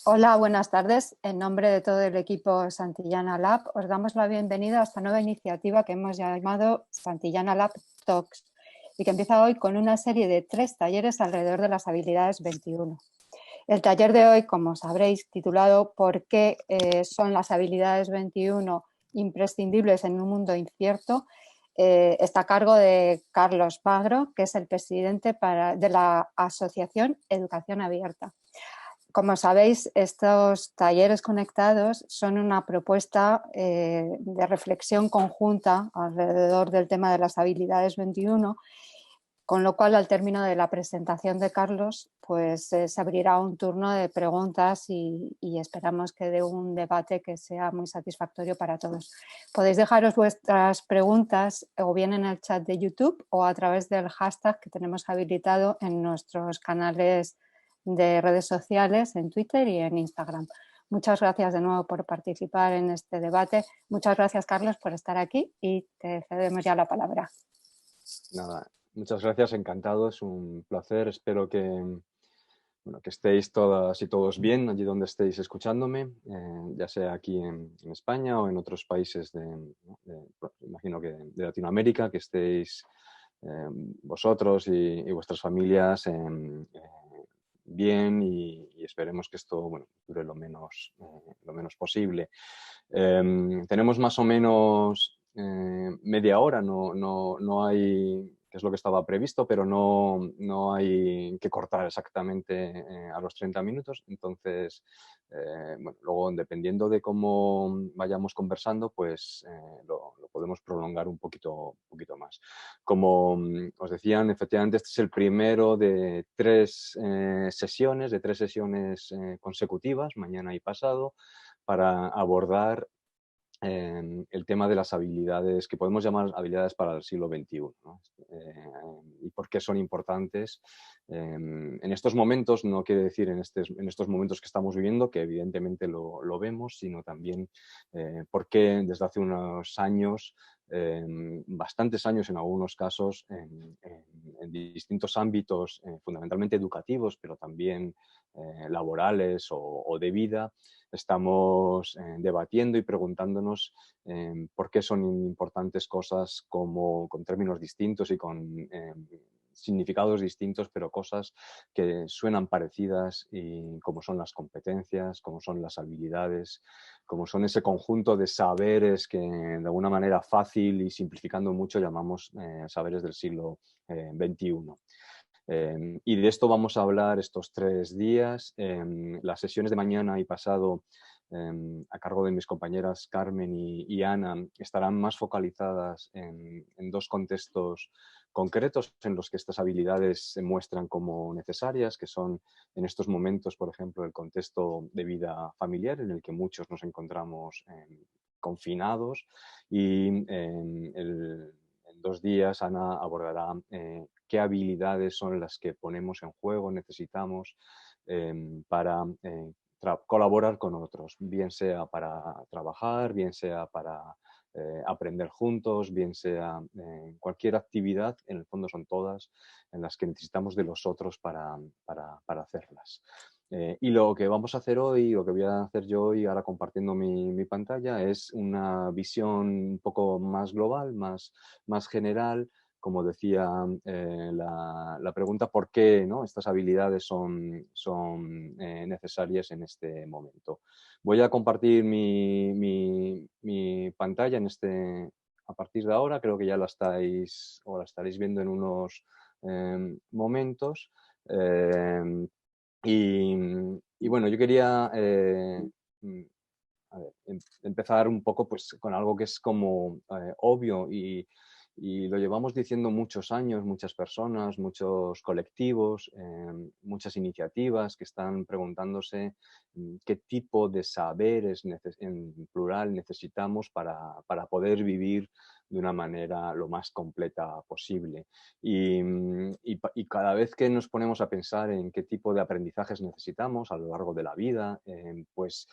Hola, buenas tardes. En nombre de todo el equipo Santillana Lab, os damos la bienvenida a esta nueva iniciativa que hemos llamado Santillana Lab Talks y que empieza hoy con una serie de 3 talleres alrededor de las habilidades 21. El taller de hoy, como sabréis, titulado ¿Por qué son las habilidades 21 imprescindibles en un mundo incierto?, está a cargo de Carlos Magro, que es el presidente de la Asociación Educación Abierta. Como sabéis, estos talleres conectados son una propuesta de reflexión conjunta alrededor del tema de las habilidades 21, con lo cual al término de la presentación de Carlos pues se abrirá un turno de preguntas y esperamos que dé un debate que sea muy satisfactorio para todos. Podéis dejaros vuestras preguntas o bien en el chat de YouTube o a través del hashtag que tenemos habilitado en nuestros canales de redes sociales, en Twitter y en Instagram. Muchas gracias de nuevo por participar en este debate. Muchas gracias, Carlos, por estar aquí y te cedemos ya la palabra. Nada, muchas gracias, encantado, es un placer. Espero que estéis todas y todos bien allí donde estéis escuchándome, ya sea aquí en España o en otros países imagino que de Latinoamérica, que estéis vosotros y vuestras familias bien y esperemos que esto dure lo menos posible. Tenemos más o menos media hora, no hay, que es lo que estaba previsto, pero no hay que cortar exactamente a los 30 minutos. Entonces, luego, dependiendo de cómo vayamos conversando, pues lo podemos prolongar un poquito más. Como os decían, efectivamente, este es el primero de tres sesiones consecutivas, mañana y pasado, para abordar el tema de las habilidades que podemos llamar habilidades para el siglo XXI, ¿no? Y por qué son importantes en estos momentos, no quiere decir en estos momentos que estamos viviendo, que evidentemente lo vemos, sino también por qué desde hace unos años, bastantes años en algunos casos, en distintos ámbitos, fundamentalmente educativos, pero también laborales o de vida, estamos debatiendo y preguntándonos por qué son importantes cosas con términos distintos y con significados distintos, pero cosas que suenan parecidas, y como son las competencias, como son las habilidades, como son ese conjunto de saberes que de alguna manera fácil y simplificando mucho llamamos saberes del siglo XXI. Y de esto vamos a hablar estos 3 días. Las sesiones de mañana y pasado, a cargo de mis compañeras Carmen y Ana, estarán más focalizadas en dos contextos concretos en los que estas habilidades se muestran como necesarias, que son en estos momentos, por ejemplo, el contexto de vida familiar en el que muchos nos encontramos confinados, y en 2 días Ana abordará qué habilidades son las que ponemos en juego, necesitamos para colaborar con otros, bien sea para trabajar, bien sea para aprender juntos, bien sea cualquier actividad, en el fondo son todas en las que necesitamos de los otros para hacerlas. Y lo que vamos a hacer hoy, lo que voy a hacer yo hoy, ahora compartiendo mi pantalla, es una visión un poco más global, más general. Como decía la pregunta, ¿por qué, no, estas habilidades son necesarias en este momento? Voy a compartir mi pantalla a partir de ahora. Creo que ya la estaréis viendo en unos momentos. Eh, y bueno, yo quería mm, empezar un poco pues, con algo que es como obvio y lo llevamos diciendo muchos años, muchas personas, muchos colectivos, muchas iniciativas que están preguntándose qué tipo de saberes en plural necesitamos para poder vivir de una manera lo más completa posible. Y cada vez que nos ponemos a pensar en qué tipo de aprendizajes necesitamos a lo largo de la vida, pues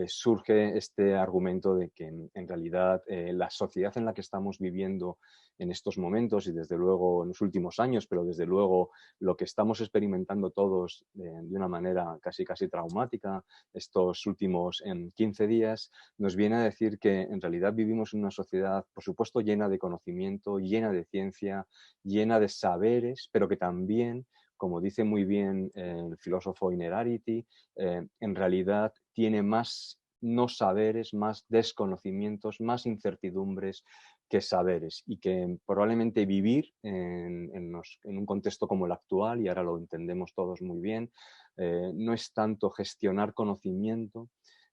surge este argumento de que en realidad la sociedad en la que estamos viviendo en estos momentos y desde luego en los últimos años, pero desde luego lo que estamos experimentando todos de una manera casi traumática estos últimos 15 días, nos viene a decir que en realidad vivimos en una sociedad, por supuesto, llena de conocimiento, llena de ciencia, llena de saberes, pero que también, como dice muy bien el filósofo Innerarity, en realidad tiene más no saberes, más desconocimientos, más incertidumbres que saberes, y que probablemente vivir en un contexto como el actual, y ahora lo entendemos todos muy bien, no es tanto gestionar conocimiento,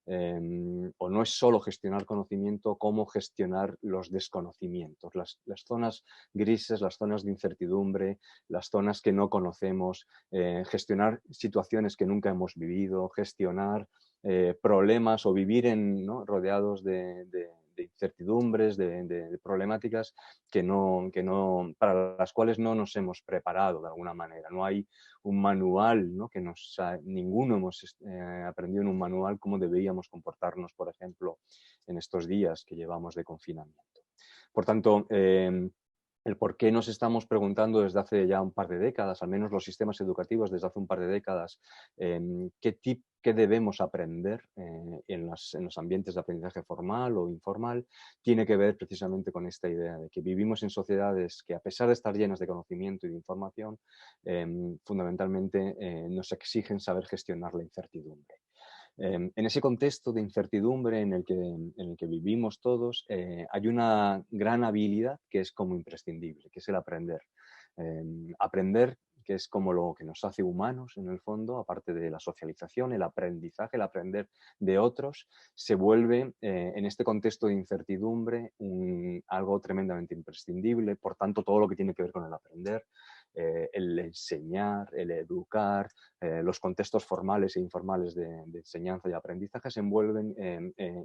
o no es solo gestionar conocimiento como gestionar los desconocimientos, las zonas grises, las zonas de incertidumbre, las zonas que no conocemos, gestionar situaciones que nunca hemos vivido, gestionar problemas o vivir ¿no? rodeados de incertidumbres, de problemáticas para las cuales no nos hemos preparado de alguna manera. No hay un manual, ¿no? Ninguno hemos aprendido en un manual cómo deberíamos comportarnos, por ejemplo, en estos días que llevamos de confinamiento. Por tanto, el por qué nos estamos preguntando desde hace ya un par de décadas, al menos los sistemas educativos desde hace un par de décadas, qué debemos aprender en los ambientes de aprendizaje formal o informal, tiene que ver precisamente con esta idea de que vivimos en sociedades que, a pesar de estar llenas de conocimiento y de información, fundamentalmente nos exigen saber gestionar la incertidumbre. En ese contexto de incertidumbre en el que vivimos todos, hay una gran habilidad que es como imprescindible, que es el aprender. Aprender, que es como lo que nos hace humanos en el fondo, aparte de la socialización, el aprendizaje, el aprender de otros, se vuelve en este contexto de incertidumbre algo tremendamente imprescindible. Por tanto, todo lo que tiene que ver con el aprender, el enseñar, el educar, los contextos formales e informales de enseñanza y aprendizaje se vuelven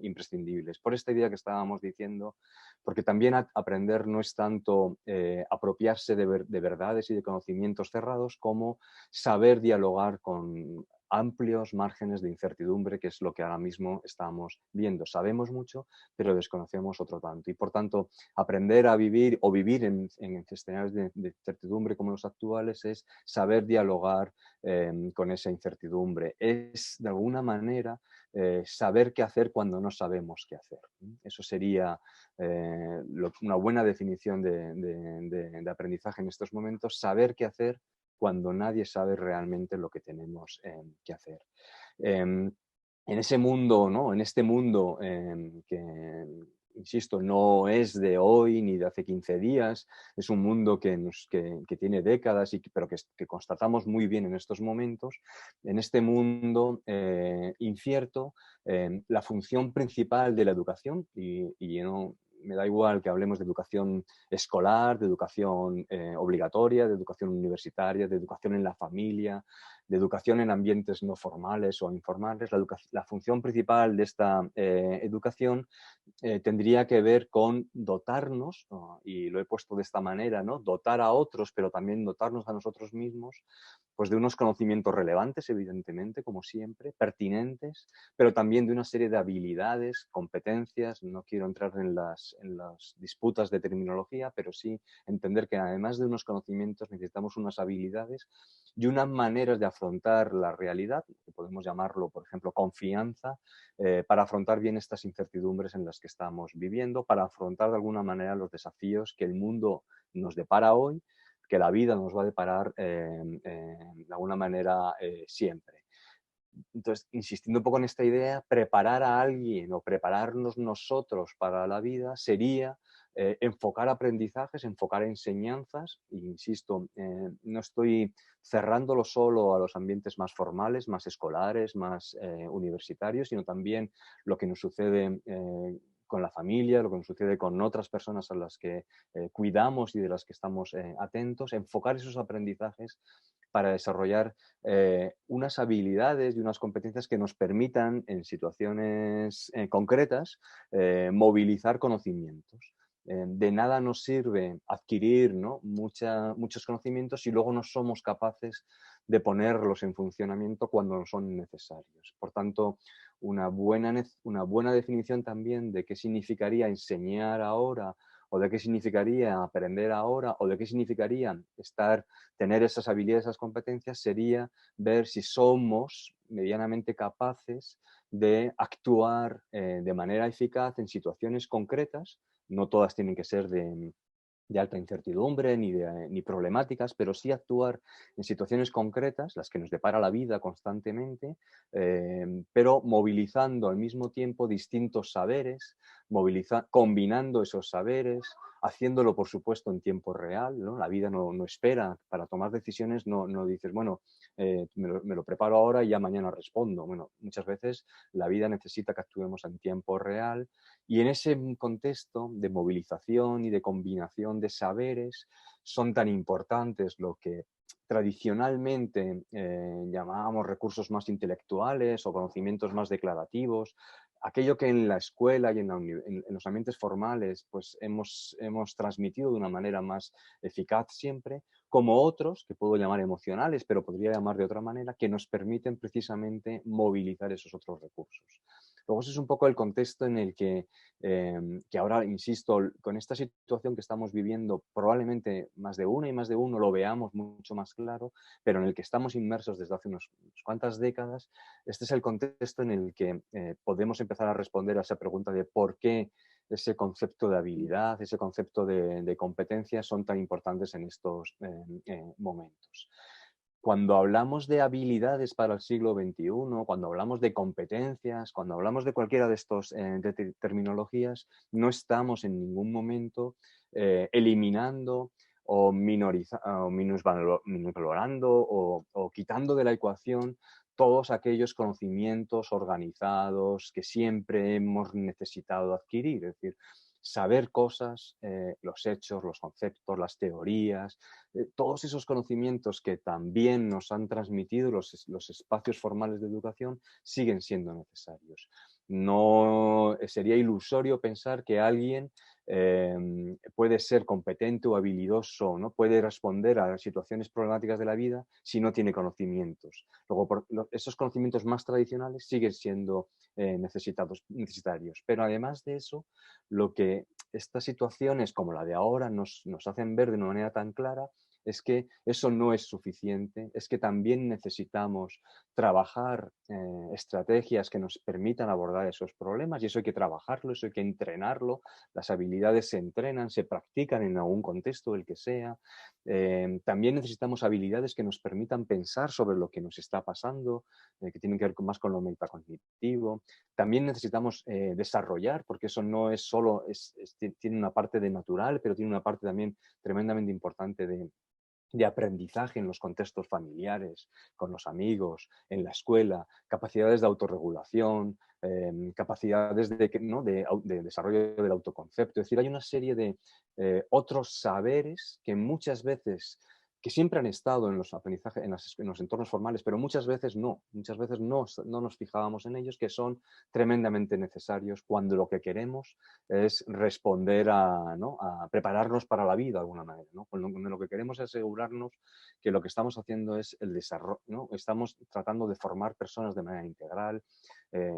imprescindibles. Por esta idea que estábamos diciendo, porque también aprender no es tanto apropiarse de verdades y de conocimientos cerrados, como saber dialogar con amplios márgenes de incertidumbre, que es lo que ahora mismo estamos viendo. Sabemos mucho, pero desconocemos otro tanto. Y por tanto, aprender a vivir o vivir en escenarios de incertidumbre como los actuales es saber dialogar con esa incertidumbre. Es, de alguna manera, saber qué hacer cuando no sabemos qué hacer. Eso sería una buena definición de aprendizaje en estos momentos, saber qué hacer cuando nadie sabe realmente lo que tenemos que hacer. En ese mundo, ¿no? En este mundo que, insisto, no es de hoy ni de hace 15 días, es un mundo que tiene décadas, pero que constatamos muy bien en estos momentos. En este mundo incierto, la función principal de la educación, y no, me da igual que hablemos de educación escolar, de educación obligatoria, de educación universitaria, de educación en la familia, de educación en ambientes no formales o informales, la función principal de esta educación tendría que ver con dotarnos, y lo he puesto de esta manera, ¿no? Dotar a otros, pero también dotarnos a nosotros mismos, pues de unos conocimientos relevantes, evidentemente, como siempre, pertinentes, pero también de una serie de habilidades, competencias. No quiero entrar en las disputas de terminología, pero sí entender que además de unos conocimientos necesitamos unas habilidades y unas maneras de afrontar la realidad, que podemos llamarlo, por ejemplo, confianza, para afrontar bien estas incertidumbres en las que estamos viviendo, para afrontar de alguna manera los desafíos que el mundo nos depara hoy, que la vida nos va a deparar de alguna manera siempre. Entonces, insistiendo un poco en esta idea, preparar a alguien o prepararnos nosotros para la vida sería enfocar aprendizajes, enfocar enseñanzas, e insisto, no estoy cerrándolo solo a los ambientes más formales, más escolares, más universitarios, sino también lo que nos sucede con la familia, lo que nos sucede con otras personas a las que cuidamos y de las que estamos atentos, enfocar esos aprendizajes para desarrollar unas habilidades y unas competencias que nos permitan, en situaciones concretas, movilizar conocimientos. de nada nos sirve adquirir, ¿no?, muchos conocimientos si luego no somos capaces de ponerlos en funcionamiento cuando son necesarios. Por tanto, una buena definición también de qué significaría enseñar ahora, o de qué significaría aprender ahora, o de qué significaría tener esas habilidades, esas competencias, sería ver si somos medianamente capaces de actuar de manera eficaz en situaciones concretas. No todas tienen que ser de alta incertidumbre ni problemáticas, pero sí actuar en situaciones concretas, las que nos depara la vida constantemente, pero movilizando al mismo tiempo distintos saberes, combinando esos saberes, haciéndolo, por supuesto, en tiempo real, ¿no? La vida no espera para tomar decisiones, no dices, bueno, me lo preparo ahora y ya mañana respondo. Bueno, muchas veces la vida necesita que actuemos en tiempo real, y en ese contexto de movilización y de combinación de saberes son tan importantes lo que tradicionalmente llamábamos recursos más intelectuales o conocimientos más declarativos, aquello que en la escuela y en los ambientes formales pues hemos transmitido de una manera más eficaz siempre, como otros, que puedo llamar emocionales, pero podría llamar de otra manera, que nos permiten precisamente movilizar esos otros recursos. Luego ese es un poco el contexto en el que ahora, insisto, con esta situación que estamos viviendo, probablemente más de una y más de uno lo veamos mucho más claro, pero en el que estamos inmersos desde hace unas cuantas décadas. Este es el contexto en el que podemos empezar a responder a esa pregunta de por qué ese concepto de habilidad, ese concepto de competencia son tan importantes en estos momentos. Cuando hablamos de habilidades para el siglo XXI, cuando hablamos de competencias, cuando hablamos de cualquiera de estas terminologías, no estamos en ningún momento eliminando o minusvalorando o quitando de la ecuación todos aquellos conocimientos organizados que siempre hemos necesitado adquirir. Es decir, saber cosas, los hechos, los conceptos, las teorías, todos esos conocimientos que también nos han transmitido los espacios formales de educación siguen siendo necesarios. No sería ilusorio pensar que alguien puede ser competente o habilidoso, ¿no?, puede responder a situaciones problemáticas de la vida si no tiene conocimientos. Luego, esos conocimientos más tradicionales siguen siendo necesarios. Pero además de eso, lo que estas situaciones como la de ahora nos hacen ver de una manera tan clara es que eso no es suficiente, es que también necesitamos trabajar estrategias que nos permitan abordar esos problemas, y eso hay que trabajarlo, eso hay que entrenarlo. Las habilidades se entrenan, se practican en algún contexto, el que sea. También necesitamos habilidades que nos permitan pensar sobre lo que nos está pasando, que tienen que ver más con lo metacognitivo. También necesitamos desarrollar, porque eso no es solo, tiene una parte de natural, pero tiene una parte también tremendamente importante de aprendizaje en los contextos familiares, con los amigos, en la escuela, capacidades de autorregulación, capacidades de desarrollo del autoconcepto. Es decir, hay una serie de otros saberes que muchas veces, que siempre han estado en los aprendizajes, en los entornos formales, pero muchas veces no nos fijábamos en ellos, que son tremendamente necesarios cuando lo que queremos es responder ¿no?, a prepararnos para la vida de alguna manera, ¿no? Cuando lo que queremos es asegurarnos que lo que estamos haciendo es el desarrollo, ¿no? Estamos tratando de formar personas de manera integral,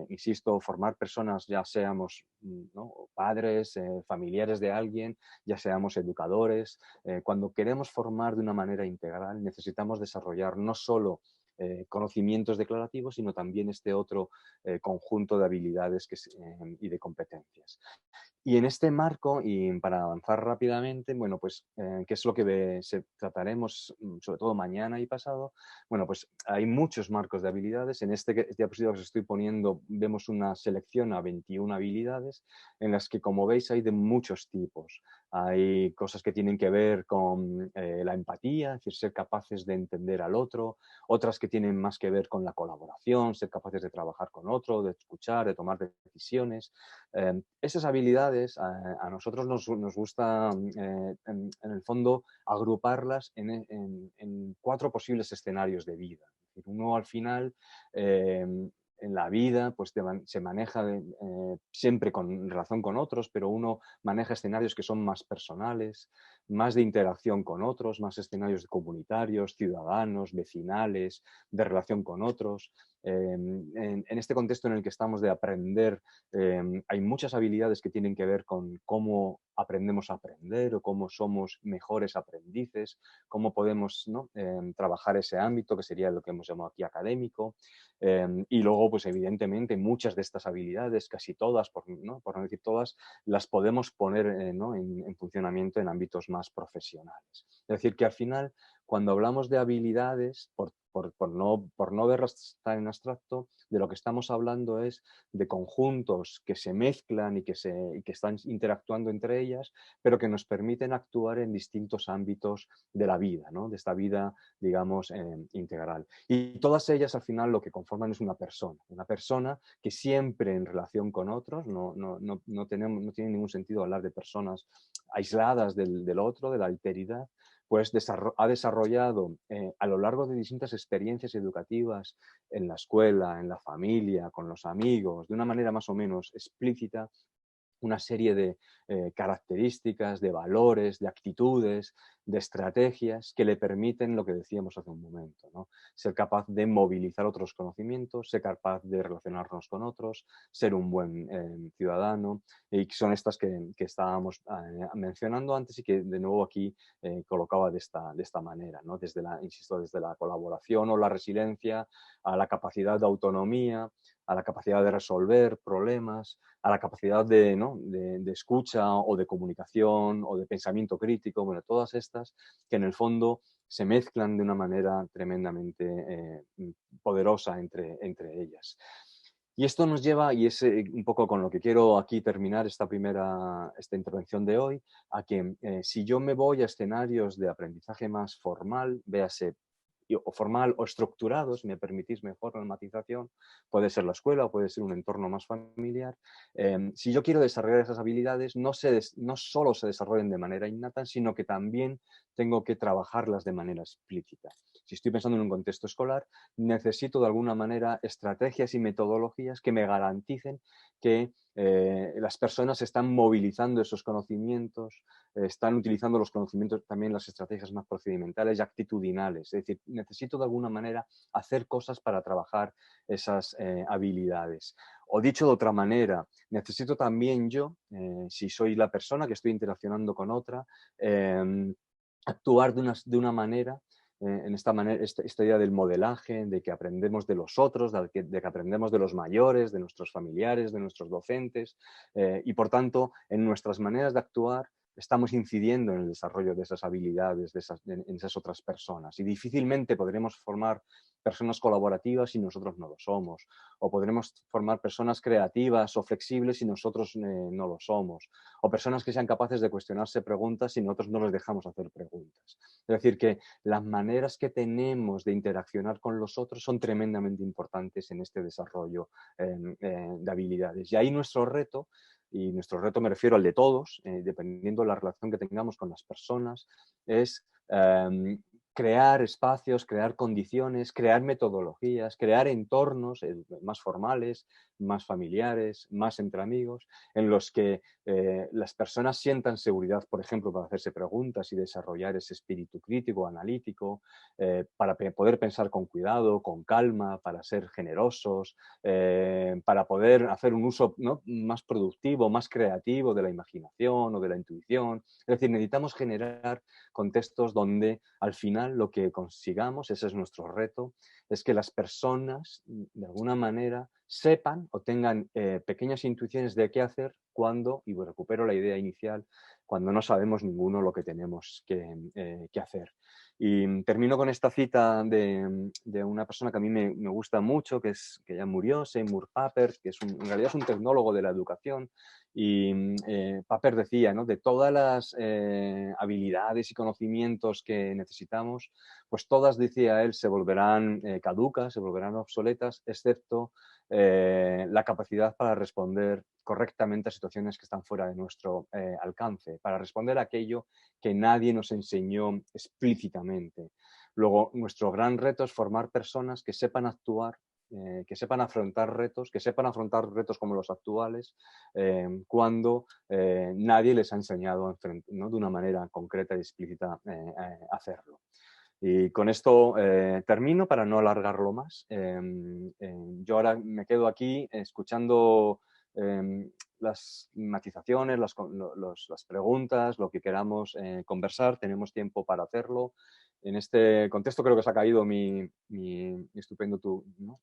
insisto, formar personas, ya seamos, ¿no?, padres, familiares de alguien, ya seamos educadores. Cuando queremos formar de una manera integral, necesitamos desarrollar no solo conocimientos declarativos, sino también este otro conjunto de habilidades y de competencias. Y en este marco, y para avanzar rápidamente, bueno, pues, ¿qué es lo que trataremos, sobre todo mañana y pasado? Bueno, pues hay muchos marcos de habilidades. En este diapositiva que os estoy poniendo vemos una selección a 21 habilidades, en las que, como veis, hay de muchos tipos. Hay cosas que tienen que ver con la empatía, es decir, ser capaces de entender al otro; otras que tienen más que ver con la colaboración, ser capaces de trabajar con otro, de escuchar, de tomar decisiones. Esas habilidades a nosotros nos gusta, en el fondo, agruparlas en 4 posibles escenarios de vida. Es decir, uno, al final, en la vida pues se maneja siempre en relación con otros, pero uno maneja escenarios que son más personales, más de interacción con otros, más escenarios comunitarios, ciudadanos, vecinales, de relación con otros. En este contexto en el que estamos de aprender, hay muchas habilidades que tienen que ver con cómo aprendemos a aprender o cómo somos mejores aprendices, cómo podemos, ¿no? Trabajar ese ámbito que sería lo que hemos llamado aquí académico. Y luego, pues evidentemente, muchas de estas habilidades, casi todas, por no decir todas, las podemos poner ¿no? en funcionamiento en ámbitos más profesionales. Es decir, que al final, cuando hablamos de habilidades, por no verlas tan en abstracto, de lo que estamos hablando es de conjuntos que se mezclan y que están interactuando entre ellas, pero que nos permiten actuar en distintos ámbitos de la vida, ¿no? De esta vida, digamos, integral. Y todas ellas al final lo que conforman es una persona que siempre en relación con otros, no tiene ningún sentido hablar de personas aisladas del otro, de la alteridad, pues ha desarrollado a lo largo de distintas experiencias educativas en la escuela, en la familia, con los amigos, de una manera más o menos explícita, una serie de características, de valores, de actitudes, de estrategias que le permiten lo que decíamos hace un momento, ¿no? Ser capaz de movilizar otros conocimientos, ser capaz de relacionarnos con otros, ser un buen ciudadano, y son estas que estábamos mencionando antes y que de nuevo aquí colocaba de esta manera, ¿no? Insisto, desde la colaboración o la resiliencia a la capacidad de autonomía, a la capacidad de resolver problemas, a la capacidad de escucha o de comunicación o de pensamiento crítico, bueno, todas estas que en el fondo se mezclan de una manera tremendamente poderosa entre ellas. Y esto nos lleva, y es un poco con lo que quiero aquí terminar esta intervención de hoy, a que si yo me voy a escenarios de aprendizaje más formal, véase o formal o estructurado, si me permitís mejor la matización, puede ser la escuela o puede ser un entorno más familiar. Si yo quiero desarrollar esas habilidades, no solo se desarrollan de manera innata, sino que también tengo que trabajarlas de manera explícita. Si estoy pensando en un contexto escolar, necesito de alguna manera estrategias y metodologías que me garanticen que las personas están movilizando esos conocimientos, están utilizando los conocimientos, también las estrategias más procedimentales y actitudinales. Es decir, necesito de alguna manera hacer cosas para trabajar esas habilidades. O dicho de otra manera, necesito también yo, si soy la persona que estoy interaccionando con otra, actuar de una manera en esta idea del modelaje, de que aprendemos de los otros, de que aprendemos de los mayores, de nuestros familiares, de nuestros docentes, y por tanto, en nuestras maneras de actuar estamos incidiendo en el desarrollo de esas habilidades en esas otras personas. Y difícilmente podremos formar personas colaborativas si nosotros no lo somos. O podremos formar personas creativas o flexibles si nosotros no lo somos. O personas que sean capaces de cuestionarse preguntas si nosotros no les dejamos hacer preguntas. Es decir, que las maneras que tenemos de interaccionar con los otros son tremendamente importantes en este desarrollo de habilidades. Y ahí nuestro reto, y nuestro reto me refiero al de todos, dependiendo de la relación que tengamos con las personas, es crear espacios, crear condiciones, crear metodologías, crear entornos más formales, más familiares, más entre amigos, en los que las personas sientan seguridad, por ejemplo, para hacerse preguntas y desarrollar ese espíritu crítico, analítico, para poder pensar con cuidado, con calma, para ser generosos, para poder hacer un uso, ¿no?, más productivo, más creativo de la imaginación o de la intuición. Es decir, necesitamos generar contextos donde al final lo que consigamos, ese es nuestro reto, es que las personas de alguna manera sepan o tengan pequeñas intuiciones de qué hacer cuando, y recupero la idea inicial, cuando no sabemos ninguno lo que tenemos que hacer. Y termino con esta cita de una persona que a mí me gusta mucho, que ya murió, Seymour Papert, que en realidad es un tecnólogo de la educación. Y Papert decía, ¿no?, de todas las habilidades y conocimientos que necesitamos, pues todas, decía él, se volverán caducas, se volverán obsoletas, excepto la capacidad para responder correctamente a situaciones que están fuera de nuestro alcance, para responder a aquello que nadie nos enseñó explícitamente. Luego, nuestro gran reto es formar personas que sepan actuar que sepan afrontar retos como los actuales, cuando nadie les ha enseñado, ¿no?, de una manera concreta y explícita hacerlo. Y con esto termino para no alargarlo más. Yo ahora me quedo aquí escuchando las matizaciones, las preguntas, lo que queramos conversar. Tenemos tiempo para hacerlo. En este contexto creo que se ha caído mi estupendo ¿no?,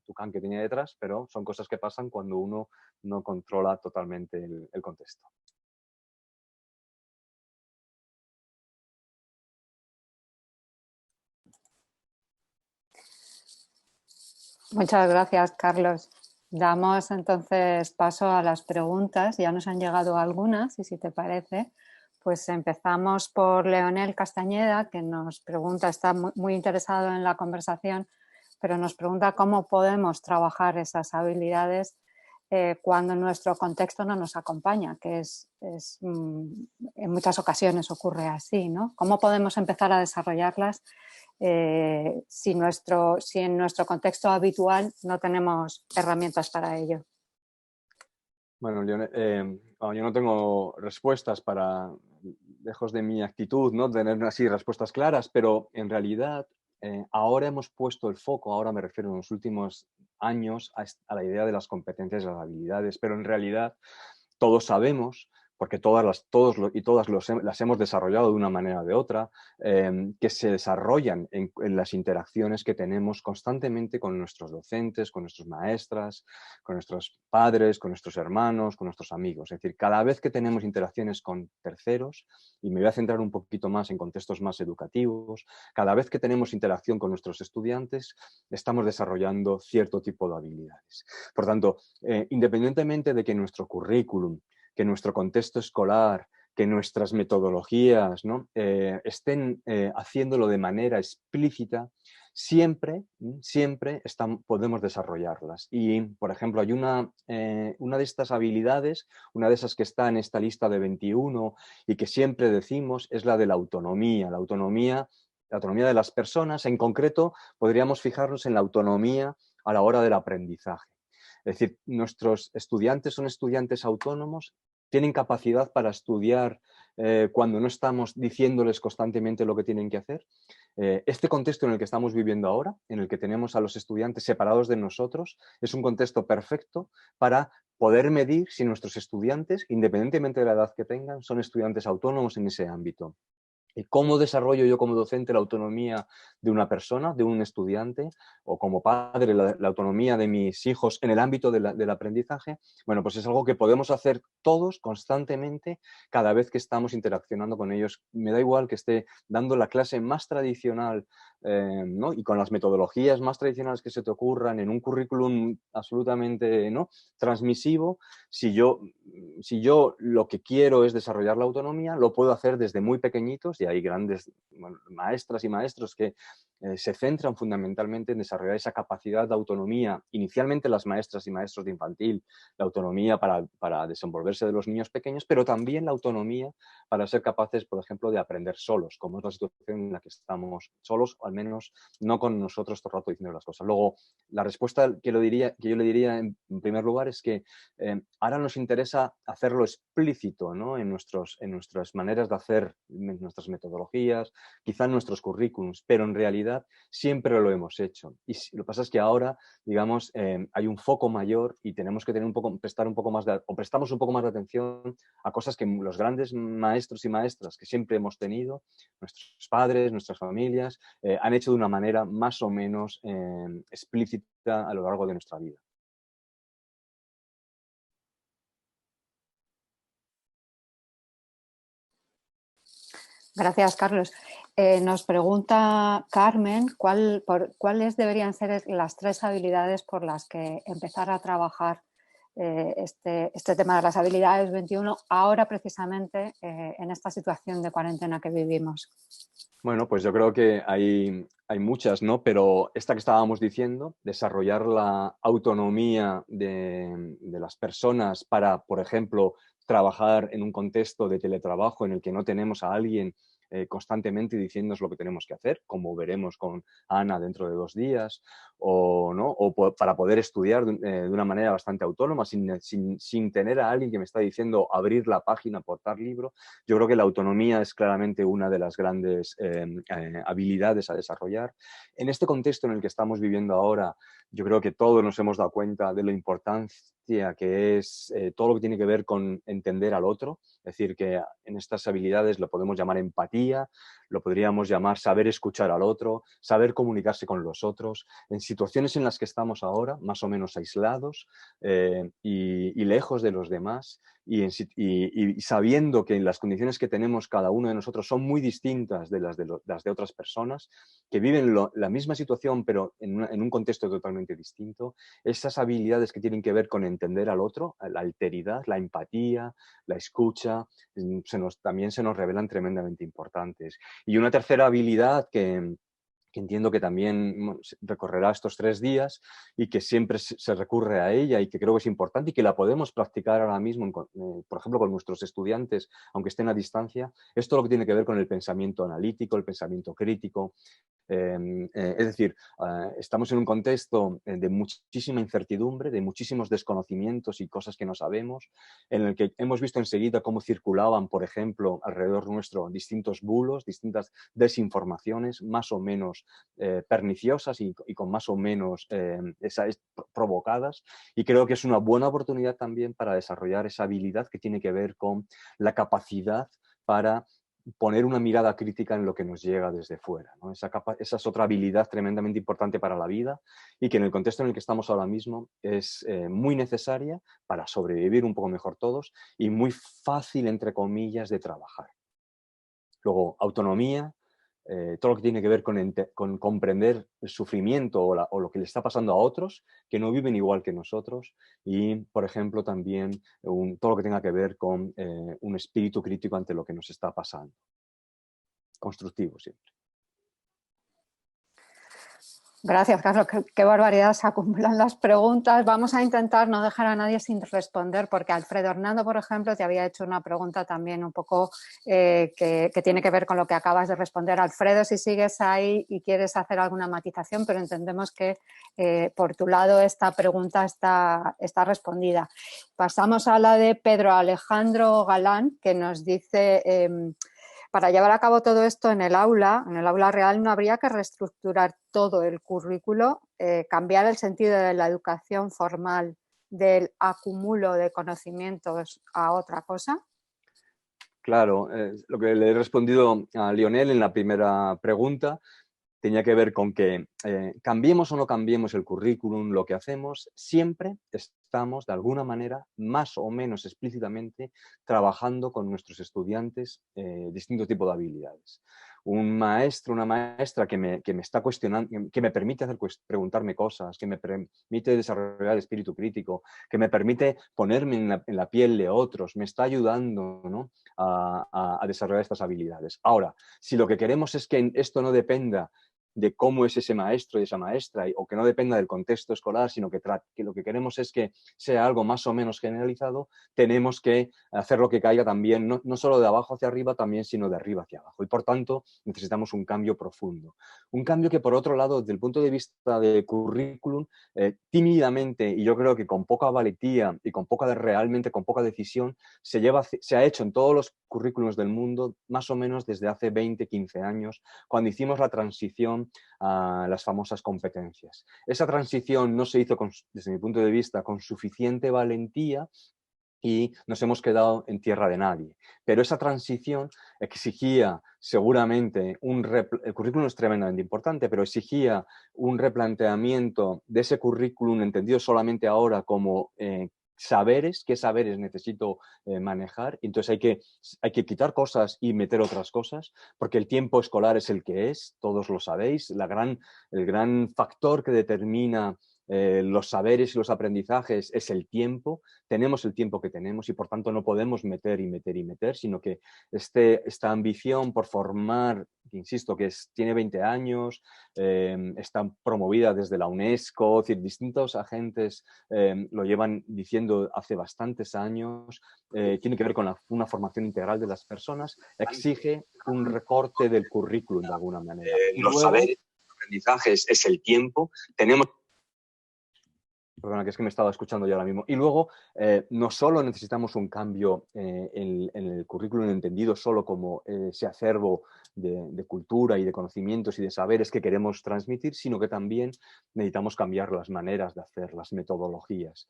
tucán que tenía detrás, pero son cosas que pasan cuando uno no controla totalmente el contexto. Muchas gracias, Carlos. Damos entonces paso a las preguntas. Ya nos han llegado algunas y si te parece, pues empezamos por Leonel Castañeda, que nos pregunta, está muy interesado en la conversación, pero nos pregunta cómo podemos trabajar esas habilidades cuando nuestro contexto no nos acompaña, que en muchas ocasiones ocurre así, ¿no? ¿Cómo podemos empezar a desarrollarlas si en nuestro contexto habitual no tenemos herramientas para ello? Bueno, yo no tengo respuestas lejos de mi actitud, ¿no?, tener así respuestas claras, pero en realidad ahora hemos puesto el foco, ahora me refiero en los últimos años, a la idea de las competencias y las habilidades, pero en realidad todos sabemos, porque las hemos desarrollado de una manera o de otra, que se desarrollan en las interacciones que tenemos constantemente con nuestros docentes, con nuestras maestras, con nuestros padres, con nuestros hermanos, con nuestros amigos. Es decir, cada vez que tenemos interacciones con terceros, y me voy a centrar un poquito más en contextos más educativos, cada vez que tenemos interacción con nuestros estudiantes, estamos desarrollando cierto tipo de habilidades. Por tanto, independientemente de que nuestro currículum, que nuestro contexto escolar, que nuestras metodologías, ¿no?, estén haciéndolo de manera explícita, siempre podemos desarrollarlas. Y, por ejemplo, hay una de estas habilidades, una de esas que está en esta lista de 21 y que siempre decimos, es la de la autonomía. La autonomía de las personas, en concreto, podríamos fijarnos en la autonomía a la hora del aprendizaje. Es decir, nuestros estudiantes son estudiantes autónomos, tienen capacidad para estudiar cuando no estamos diciéndoles constantemente lo que tienen que hacer. Este contexto en el que estamos viviendo ahora, en el que tenemos a los estudiantes separados de nosotros, es un contexto perfecto para poder medir si nuestros estudiantes, independientemente de la edad que tengan, son estudiantes autónomos en ese ámbito. ¿Cómo desarrollo yo como docente la autonomía de una persona, de un estudiante, o como padre la autonomía de mis hijos en el ámbito del aprendizaje? Bueno, pues es algo que podemos hacer todos constantemente cada vez que estamos interaccionando con ellos. Me da igual que esté dando la clase más tradicional, ¿no?, y con las metodologías más tradicionales que se te ocurran, en un currículum absolutamente, ¿no?, transmisivo. Si yo lo que quiero es desarrollar la autonomía, lo puedo hacer desde muy pequeñitos, y hay grandes maestras y maestros que se centran fundamentalmente en desarrollar esa capacidad de autonomía. Inicialmente las maestras y maestros de infantil, la autonomía para desenvolverse de los niños pequeños, pero también la autonomía para ser capaces, por ejemplo, de aprender solos, como es la situación en la que estamos solos, o al menos no con nosotros todo el rato diciendo las cosas. Luego, la respuesta que yo le diría en primer lugar es que ahora nos interesa hacerlo explícito, ¿no?, en nuestras maneras de hacer, en nuestras metodologías, quizá en nuestros currículums, pero en realidad siempre lo hemos hecho. Y lo que pasa es que ahora, digamos, hay un foco mayor y tenemos que prestamos un poco más de atención a cosas que los grandes maestros y maestras que siempre hemos tenido, nuestros padres, nuestras familias, han hecho de una manera más o menos explícita a lo largo de nuestra vida. Gracias, Carlos. Nos pregunta Carmen cuáles deberían ser las 3 habilidades por las que empezar a trabajar este tema de las habilidades 21 ahora precisamente en esta situación de cuarentena que vivimos. Bueno, pues yo creo que hay muchas, ¿no? Pero esta que estábamos diciendo, desarrollar la autonomía de las personas para, por ejemplo, trabajar en un contexto de teletrabajo en el que no tenemos a alguien constantemente diciéndonos lo que tenemos que hacer, como veremos con Ana dentro de 2 días, o, ¿no? Para poder estudiar de una manera bastante autónoma, sin tener a alguien que me está diciendo abrir la página, portar libro. Yo creo que la autonomía es claramente una de las grandes habilidades a desarrollar. En este contexto en el que estamos viviendo ahora, yo creo que todos nos hemos dado cuenta de la importancia que es todo lo que tiene que ver con entender al otro. Es decir, que en estas habilidades lo podemos llamar empatía, lo podríamos llamar saber escuchar al otro, saber comunicarse con los otros. En situaciones en las que estamos ahora, más o menos aislados y lejos de los demás, y sabiendo que las condiciones que tenemos cada uno de nosotros son muy distintas de las de otras personas, que viven la misma situación pero en un contexto totalmente distinto, esas habilidades que tienen que ver con entender al otro, la alteridad, la empatía, la escucha, también se nos revelan tremendamente importantes. Y una tercera habilidad que entiendo que también recorrerá estos 3 días y que siempre se recurre a ella y que creo que es importante y que la podemos practicar ahora mismo, por ejemplo, con nuestros estudiantes, aunque estén a distancia, es todo lo que tiene que ver con el pensamiento analítico, el pensamiento crítico. Es decir, estamos en un contexto de muchísima incertidumbre, de muchísimos desconocimientos y cosas que no sabemos, en el que hemos visto enseguida cómo circulaban, por ejemplo, alrededor nuestro distintos bulos, distintas desinformaciones, más o menos perniciosas y con más o menos provocadas. Y creo que es una buena oportunidad también para desarrollar esa habilidad que tiene que ver con la capacidad para poner una mirada crítica en lo que nos llega desde fuera, ¿no? Esa es otra habilidad tremendamente importante para la vida y que en el contexto en el que estamos ahora mismo es muy necesaria para sobrevivir un poco mejor todos y muy fácil, entre comillas, de trabajar. Luego, autonomía, todo lo que tiene que ver con comprender el sufrimiento o lo que le está pasando a otros que no viven igual que nosotros y, por ejemplo, también todo lo que tenga que ver con un espíritu crítico ante lo que nos está pasando. Constructivo siempre. Gracias, Carlos. Qué barbaridad se acumulan las preguntas. Vamos a intentar no dejar a nadie sin responder, porque Alfredo Hernando, por ejemplo, te había hecho una pregunta también un poco que tiene que ver con lo que acabas de responder. Alfredo, si sigues ahí y quieres hacer alguna matización, pero entendemos que por tu lado esta pregunta está respondida. Pasamos a la de Pedro Alejandro Galán, que nos dice... para llevar a cabo todo esto en el aula real, no habría que reestructurar todo el currículo, cambiar el sentido de la educación formal del acumulo de conocimientos a otra cosa. Claro, lo que le he respondido a Lionel en la primera pregunta tenía que ver con que cambiemos o no cambiemos el currículum, lo que hacemos, siempre estamos de alguna manera, más o menos explícitamente, trabajando con nuestros estudiantes distintos tipos de habilidades. Un maestro, una maestra que me está cuestionando, que me permite preguntarme cosas, que me permite desarrollar el espíritu crítico, que me permite ponerme en la piel de otros, me está ayudando, ¿no?, a desarrollar estas habilidades. Ahora, si lo que queremos es que esto no dependa de cómo es ese maestro y esa maestra, o que no dependa del contexto escolar, sino que lo que queremos es que sea algo más o menos generalizado, tenemos que hacer lo que caiga también, no solo de abajo hacia arriba, también, sino de arriba hacia abajo. Y por tanto, necesitamos un cambio profundo. Un cambio que, por otro lado, desde el punto de vista de currículum, tímidamente, y yo creo que con poca valentía y realmente con poca decisión, se ha hecho en todos los currículums del mundo, más o menos desde hace 20, 15 años, cuando hicimos la transición a las famosas competencias. Esa transición no se hizo, desde mi punto de vista, con suficiente valentía y nos hemos quedado en tierra de nadie. Pero esa transición exigía seguramente el currículum es tremendamente importante, pero exigía un replanteamiento de ese currículum entendido solamente ahora como qué saberes necesito manejar. Entonces hay que quitar cosas y meter otras cosas, porque el tiempo escolar es el que es, todos lo sabéis. El gran factor que determina los saberes y los aprendizajes es el tiempo, tenemos el tiempo que tenemos y por tanto no podemos meter y meter y meter, sino que esta ambición por formar, insisto, tiene 20 años, está promovida desde la UNESCO, es decir, distintos agentes lo llevan diciendo hace bastantes años, tiene que ver con una formación integral de las personas, exige un recorte del currículum de alguna manera. Y Los luego, saberes, aprendizajes es el tiempo, tenemos... Perdona, que es que me estaba escuchando yo ahora mismo. Y luego, no solo necesitamos un cambio en el currículum entendido solo como ese acervo de cultura y de conocimientos y de saberes que queremos transmitir, sino que también necesitamos cambiar las maneras de hacer, las metodologías.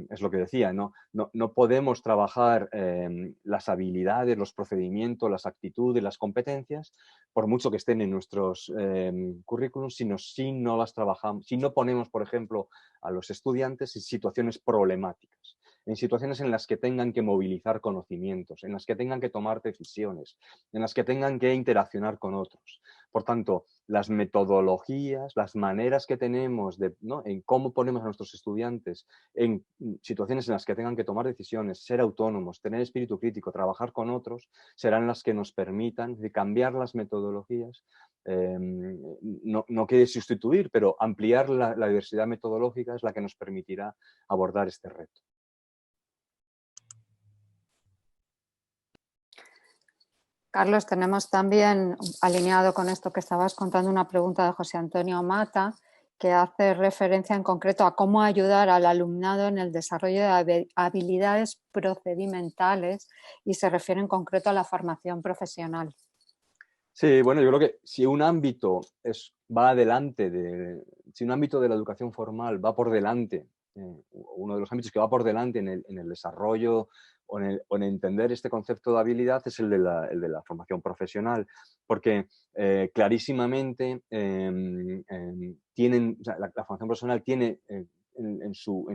Es lo que decía, no podemos trabajar las habilidades, los procedimientos, las actitudes, las competencias, por mucho que estén en nuestros currículums, si no las trabajamos, si no ponemos, por ejemplo, a los estudiantes en situaciones problemáticas, en situaciones en las que tengan que movilizar conocimientos, en las que tengan que tomar decisiones, en las que tengan que interaccionar con otros. Por tanto, las metodologías, las maneras que tenemos en cómo ponemos a nuestros estudiantes en situaciones en las que tengan que tomar decisiones, ser autónomos, tener espíritu crítico, trabajar con otros, serán las que nos permitan cambiar las metodologías. No quiere sustituir, pero ampliar la diversidad metodológica es la que nos permitirá abordar este reto. Carlos, tenemos también, alineado con esto que estabas contando, una pregunta de José Antonio Mata, que hace referencia en concreto a cómo ayudar al alumnado en el desarrollo de habilidades procedimentales y se refiere en concreto a la formación profesional. Sí, bueno, yo creo que si un ámbito va adelante, si un ámbito de la educación formal va por delante, uno de los ámbitos que va por delante en el desarrollo o en entender este concepto de habilidad es el de la formación profesional, porque clarísimamente la formación profesional tiene en su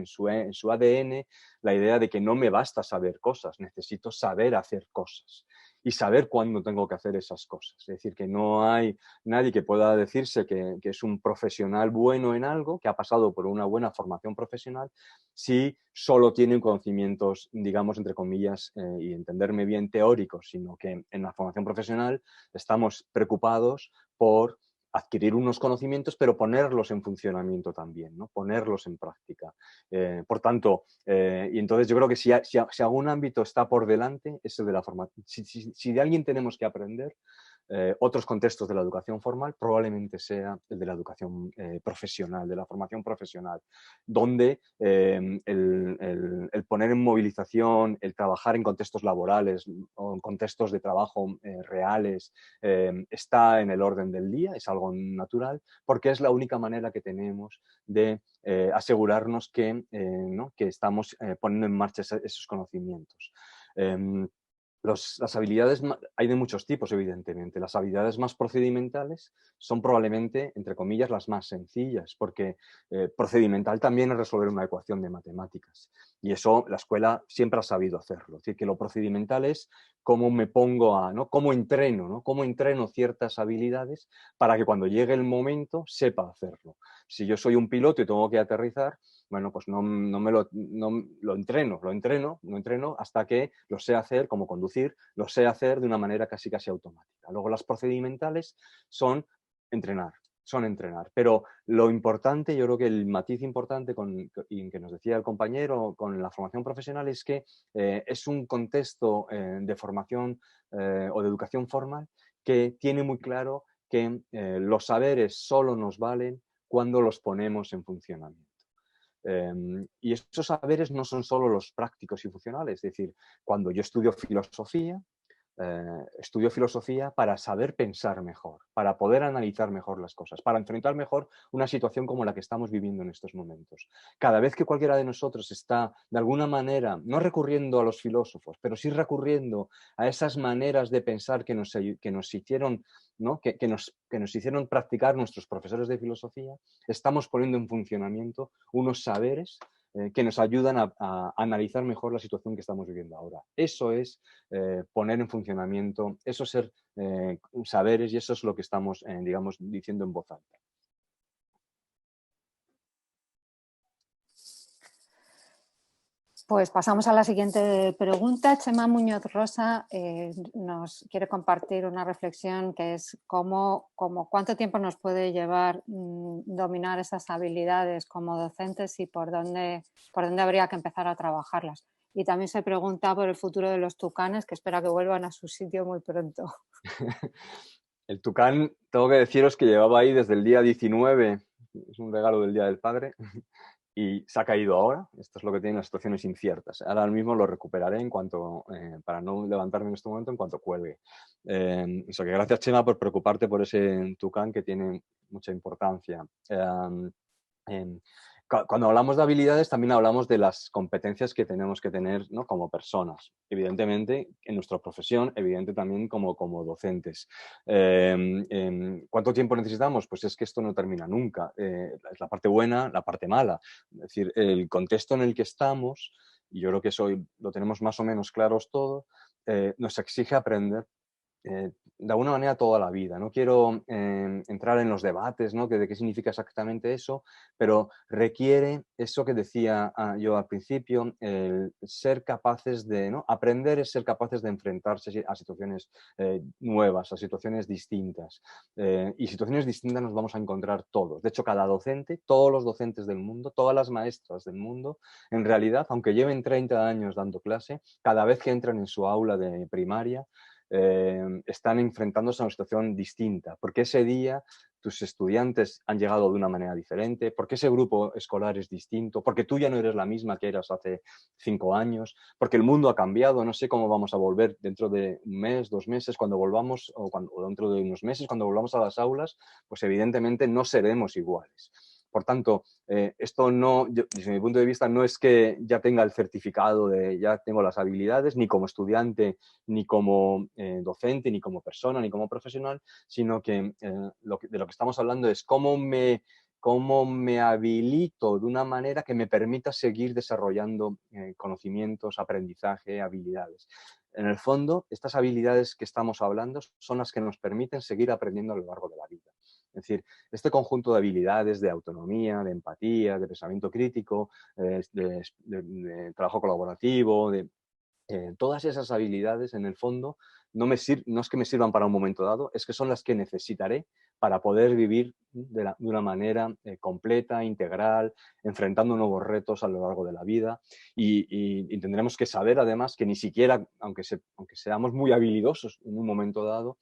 ADN la idea de que no me basta saber cosas, necesito saber hacer cosas y saber cuándo tengo que hacer esas cosas. Es decir, que no hay nadie que pueda decirse que es un profesional bueno en algo, que ha pasado por una buena formación profesional, si solo tiene conocimientos, digamos, entre comillas, y entenderme bien, teóricos, sino que en la formación profesional estamos preocupados por adquirir unos conocimientos, pero ponerlos en funcionamiento también, ¿no? Ponerlos en práctica. Por tanto, y entonces yo creo que si algún ámbito está por delante, es el de la formación. Si de alguien tenemos que aprender, otros contextos de la educación formal, probablemente sea el de la educación profesional, de la formación profesional, donde el poner en movilización, el trabajar en contextos laborales o en contextos de trabajo reales está en el orden del día, es algo natural, porque es la única manera que tenemos de asegurarnos que estamos poniendo en marcha esos conocimientos. Las habilidades, hay de muchos tipos, evidentemente. Las habilidades más procedimentales son probablemente, entre comillas, las más sencillas, porque procedimental también es resolver una ecuación de matemáticas. Y eso la escuela siempre ha sabido hacerlo. Es decir, que lo procedimental es cómo me pongo cómo entreno, ¿no? Cómo entreno ciertas habilidades para que cuando llegue el momento sepa hacerlo. Si yo soy un piloto y tengo que aterrizar, bueno, pues no lo entreno hasta que lo sé hacer, como conducir, lo sé hacer de una manera casi automática. Luego las procedimentales son entrenar. Pero lo importante, yo creo que el matiz importante y que nos decía el compañero con la formación profesional es que es un contexto de formación o de educación formal que tiene muy claro que los saberes solo nos valen cuando los ponemos en funcionamiento. Y estos saberes no son solo los prácticos y funcionales, es decir, cuando yo estudio filosofía para saber pensar mejor, para poder analizar mejor las cosas, para enfrentar mejor una situación como la que estamos viviendo en estos momentos. Cada vez que cualquiera de nosotros está, de alguna manera, no recurriendo a los filósofos, pero sí recurriendo a esas maneras de pensar que nos hicieron, ¿no? que nos hicieron practicar nuestros profesores de filosofía, estamos poniendo en funcionamiento unos saberes que nos ayudan a analizar mejor la situación que estamos viviendo ahora. Eso es poner en funcionamiento, eso es ser saberes y eso es lo que estamos, digamos, diciendo en voz alta. Pues pasamos a la siguiente pregunta. Chema Muñoz Rosa nos quiere compartir una reflexión que es cuánto tiempo nos puede llevar dominar esas habilidades como docentes y por dónde habría que empezar a trabajarlas. Y también se pregunta por el futuro de los tucanes, que espera que vuelvan a su sitio muy pronto. El tucán, tengo que deciros que llevaba ahí desde el día 19, es un regalo del Día del Padre, y se ha caído ahora. Esto es lo que tienen las situaciones inciertas. Ahora mismo lo recuperaré para no levantarme en este momento en cuanto cuelgue. O sea que gracias, Chema, por preocuparte por ese tucán que tiene mucha importancia. Cuando hablamos de habilidades, también hablamos de las competencias que tenemos que tener, ¿no?, como personas. Evidentemente, en nuestra profesión, evidente también como docentes. ¿Cuánto tiempo necesitamos? Pues es que esto no termina nunca. Es la parte buena, la parte mala. Es decir, el contexto en el que estamos, y yo creo que eso lo tenemos más o menos claros todos, nos exige aprender de alguna manera toda la vida. No quiero entrar en los debates, ¿no?, de qué significa exactamente eso, pero requiere eso que decía yo al principio, el ser capaces de, ¿no?, aprender es ser capaces de enfrentarse a situaciones nuevas, a situaciones distintas. Y situaciones distintas nos vamos a encontrar todos. De hecho, cada docente, todos los docentes del mundo, todas las maestras del mundo, en realidad, aunque lleven 30 años dando clase, cada vez que entran en su aula de primaria, están enfrentándose a una situación distinta, porque ese día tus estudiantes han llegado de una manera diferente, porque ese grupo escolar es distinto, porque tú ya no eres la misma que eras hace 5 años, porque el mundo ha cambiado. No sé cómo vamos a volver dentro de un mes, 2 meses, cuando volvamos, o dentro de unos meses, cuando volvamos a las aulas, pues evidentemente no seremos iguales. Por tanto, esto no, desde mi punto de vista, no es que ya tenga el certificado de ya tengo las habilidades, ni como estudiante, ni como docente, ni como persona, ni como profesional, sino que de lo que estamos hablando es cómo me habilito de una manera que me permita seguir desarrollando conocimientos, aprendizaje, habilidades. En el fondo, estas habilidades que estamos hablando son las que nos permiten seguir aprendiendo a lo largo de la vida. Es decir, este conjunto de habilidades de autonomía, de empatía, de pensamiento crítico, de trabajo colaborativo, todas esas habilidades, en el fondo, no es que me sirvan para un momento dado, es que son las que necesitaré para poder vivir de una manera completa, integral, enfrentando nuevos retos a lo largo de la vida. Y tendremos que saber, además, que ni siquiera, aunque seamos muy habilidosos en un momento dado,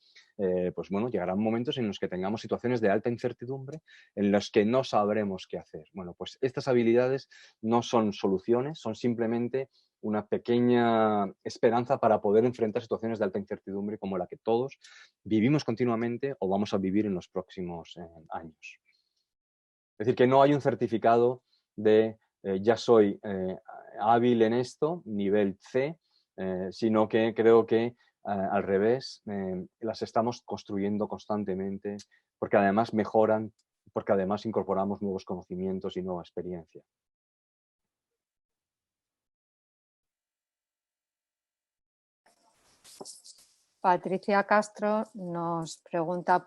pues bueno, llegarán momentos en los que tengamos situaciones de alta incertidumbre en las que no sabremos qué hacer. Bueno, pues estas habilidades no son soluciones, son simplemente una pequeña esperanza para poder enfrentar situaciones de alta incertidumbre como la que todos vivimos continuamente o vamos a vivir en los próximos años. Es decir, que no hay un certificado de ya soy hábil en esto, nivel C, sino que creo que al revés, las estamos construyendo constantemente porque además mejoran, porque además incorporamos nuevos conocimientos y nueva experiencia. Patricia Castro nos pregunta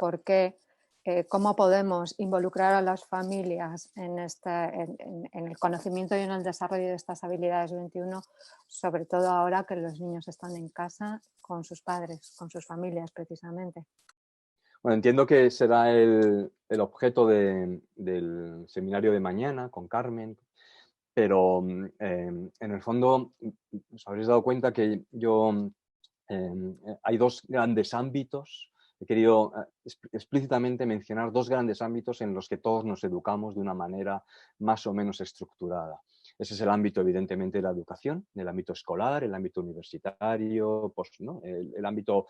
cómo podemos involucrar a las familias en el conocimiento y en el desarrollo de estas habilidades 21, sobre todo ahora que los niños están en casa con sus padres, con sus familias precisamente. Bueno, entiendo que será el objeto del seminario de mañana con Carmen, pero en el fondo os habréis dado cuenta que hay dos grandes ámbitos. He querido explícitamente mencionar dos grandes ámbitos en los que todos nos educamos de una manera más o menos estructurada. Ese es el ámbito, evidentemente, de la educación, el ámbito escolar, el ámbito universitario, ¿no?, el ámbito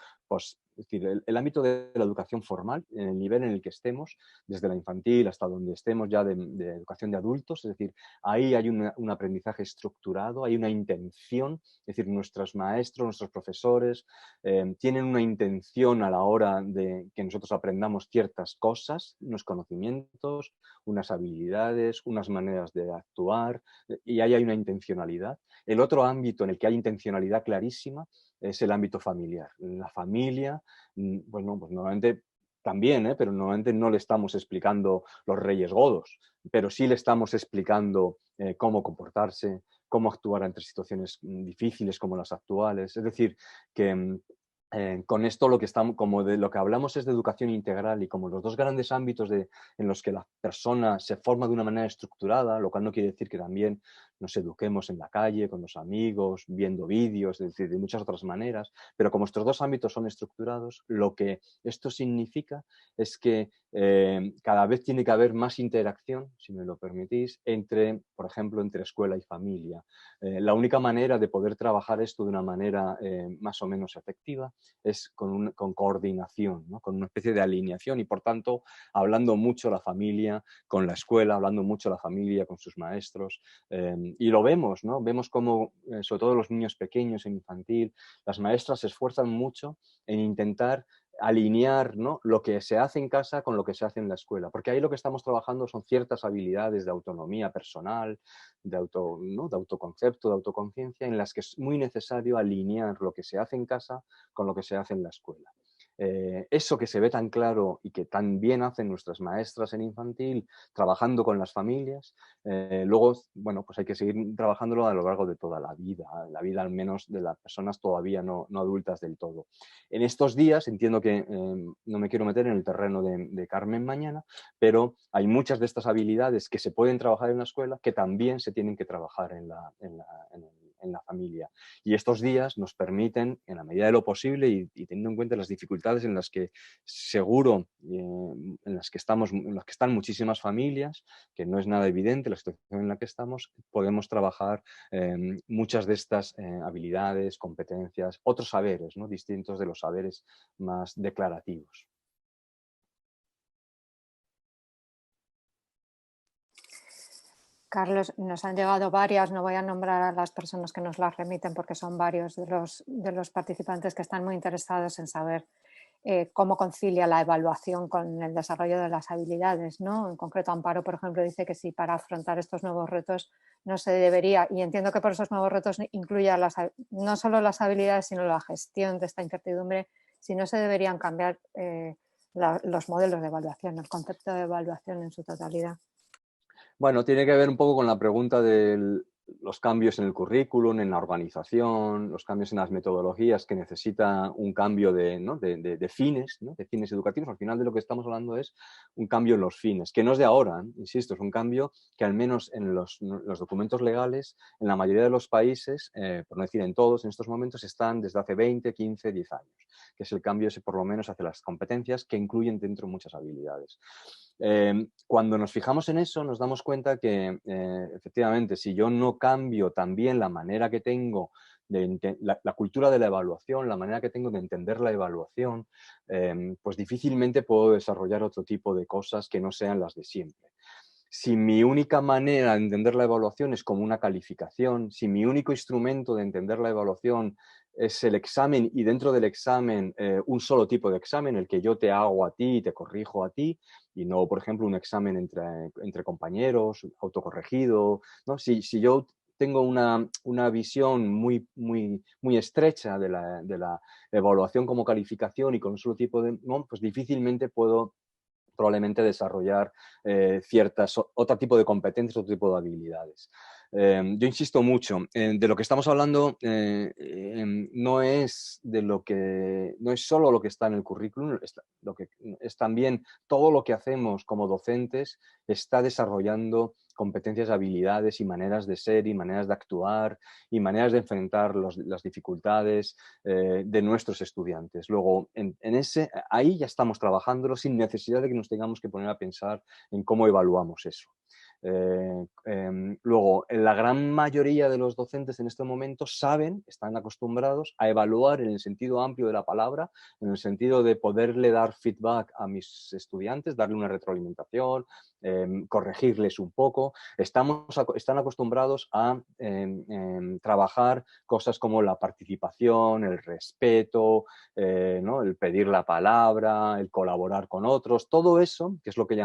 es decir, el ámbito de la educación formal, en el nivel en el que estemos, desde la infantil hasta donde estemos ya de educación de adultos. Es decir, ahí hay un aprendizaje estructurado, hay una intención. Es decir, nuestros maestros, nuestros profesores tienen una intención a la hora de que nosotros aprendamos ciertas cosas, unos conocimientos, unas habilidades, unas maneras de actuar, y ahí hay una intencionalidad. El otro ámbito en el que hay intencionalidad clarísima es el ámbito familiar. La familia, bueno, pues normalmente también, pero normalmente no le estamos explicando los reyes godos, pero sí le estamos explicando cómo comportarse, cómo actuar ante situaciones difíciles como las actuales. Es decir, que con esto lo que estamos, como de lo que hablamos es de educación integral, y como los dos grandes ámbitos en los que la persona se forma de una manera estructurada, lo cual no quiere decir que también nos eduquemos en la calle, con los amigos, viendo vídeos, es decir, de muchas otras maneras, pero como estos dos ámbitos son estructurados, lo que esto significa es que cada vez tiene que haber más interacción, si me lo permitís, entre, por ejemplo, entre escuela y familia. La única manera de poder trabajar esto de una manera más o menos efectiva es con coordinación, ¿no? Con una especie de alineación, y por tanto hablando mucho la familia con la escuela, hablando mucho la familia con sus maestros, y lo vemos, ¿no? Vemos cómo, sobre todo los niños pequeños en infantil, las maestras se esfuerzan mucho en intentar alinear, ¿no?, lo que se hace en casa con lo que se hace en la escuela, porque ahí lo que estamos trabajando son ciertas habilidades de autonomía personal, ¿no?, de autoconcepto, de autoconciencia, en las que es muy necesario alinear lo que se hace en casa con lo que se hace en la escuela. Eso que se ve tan claro y que tan bien hacen nuestras maestras en infantil, trabajando con las familias, luego, bueno, pues hay que seguir trabajándolo a lo largo de toda la vida al menos de las personas todavía no adultas del todo. En estos días, entiendo que no me quiero meter en el terreno de Carmen mañana, pero hay muchas de estas habilidades que se pueden trabajar en la escuela que también se tienen que trabajar en la familia. Y estos días nos permiten, en la medida de lo posible y teniendo en cuenta las dificultades en las que seguro, en las que están muchísimas familias, que no es nada evidente la situación en la que estamos, podemos trabajar muchas de estas habilidades, competencias, otros saberes, ¿no?, distintos de los saberes más declarativos. Carlos, nos han llegado varias, no voy a nombrar a las personas que nos las remiten porque son varios de los participantes que están muy interesados en saber cómo concilia la evaluación con el desarrollo de las habilidades, ¿no? En concreto, Amparo, por ejemplo, dice que si para afrontar estos nuevos retos no se debería, y entiendo que por esos nuevos retos incluya no solo las habilidades, sino la gestión de esta incertidumbre, si no se deberían cambiar los modelos de evaluación, el concepto de evaluación en su totalidad. Bueno, tiene que ver un poco con la pregunta de los cambios en el currículum, en la organización, los cambios en las metodologías, que necesita un cambio ¿no?, de fines, ¿no?, de fines educativos. Al final de lo que estamos hablando es un cambio en los fines, que no es de ahora, insisto, es un cambio que al menos en los documentos legales, en la mayoría de los países, por no decir en todos, en estos momentos están desde hace 20, 15, 10 años, que es el cambio ese por lo menos hacia las competencias que incluyen dentro muchas habilidades. Cuando nos fijamos en eso, nos damos cuenta que efectivamente, si yo no cambio también la manera que tengo la cultura de la evaluación, la manera que tengo de entender la evaluación, pues difícilmente puedo desarrollar otro tipo de cosas que no sean las de siempre. Si mi única manera de entender la evaluación es como una calificación, si mi único instrumento de entender la evaluación es el examen, y dentro del examen un solo tipo de examen, el que yo te hago a ti y te corrijo a ti, y no, por ejemplo, un examen entre compañeros, autocorregido, ¿no? Si yo tengo una visión muy estrecha de la evaluación como calificación y con un solo tipo de, ¿no?, pues difícilmente puedo probablemente desarrollar otro tipo de competencias, otro tipo de habilidades. Yo insisto mucho, de lo que estamos hablando no es solo lo que está en el currículum, es también todo lo que hacemos como docentes está desarrollando competencias, habilidades y maneras de ser y maneras de actuar y maneras de enfrentar las dificultades de nuestros estudiantes. Luego, ahí ya estamos trabajándolo sin necesidad de que nos tengamos que poner a pensar en cómo evaluamos eso. Luego, la gran mayoría de los docentes en este momento están acostumbrados a evaluar en el sentido amplio de la palabra, en el sentido de poderle dar feedback a mis estudiantes, darle una retroalimentación, corregirles un poco. Están acostumbrados a trabajar cosas como la participación, el respeto, ¿no?, el pedir la palabra, el colaborar con otros, todo eso, que es lo que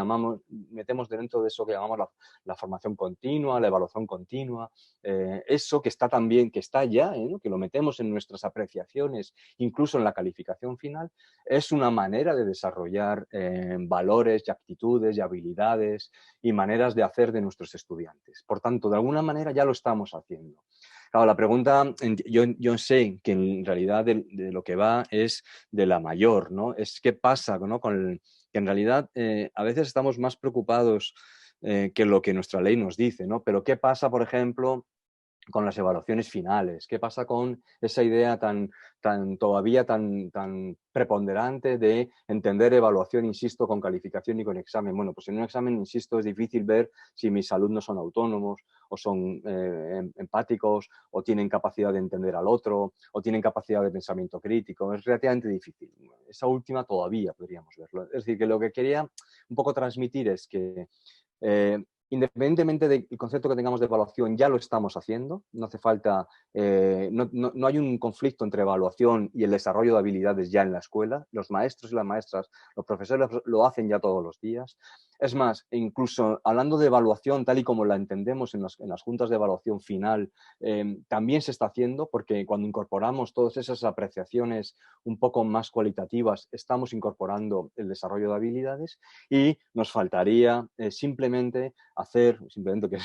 metemos dentro de eso que llamamos la formación continua, la evaluación continua, eso que está ya, ¿no?, que lo metemos en nuestras apreciaciones, incluso en la calificación final, es una manera de desarrollar valores y actitudes y habilidades habilidades y maneras de hacer de nuestros estudiantes. Por tanto, de alguna manera ya lo estamos haciendo. Claro, la pregunta, yo sé que en realidad de lo que va es de la mayor, ¿no? Es qué pasa, ¿no? Que en realidad a veces estamos más preocupados que lo que nuestra ley nos dice, ¿no? Pero qué pasa, por ejemplo, con las evaluaciones finales. ¿Qué pasa con esa idea todavía tan preponderante de entender evaluación, insisto, con calificación y con examen? Bueno, pues en un examen, insisto, es difícil ver si mis alumnos son autónomos o son empáticos o tienen capacidad de entender al otro o tienen capacidad de pensamiento crítico. Es relativamente difícil. Esa última todavía podríamos verlo. Es decir, que lo que quería un poco transmitir es que independientemente del concepto que tengamos de evaluación, ya lo estamos haciendo. No hace falta, no hay un conflicto entre evaluación y el desarrollo de habilidades ya en la escuela. Los maestros y las maestras, los profesores lo hacen ya todos los días. Es más, incluso hablando de evaluación tal y como la entendemos en las juntas de evaluación final, también se está haciendo, porque cuando incorporamos todas esas apreciaciones un poco más cualitativas, estamos incorporando el desarrollo de habilidades y nos faltaría simplemente que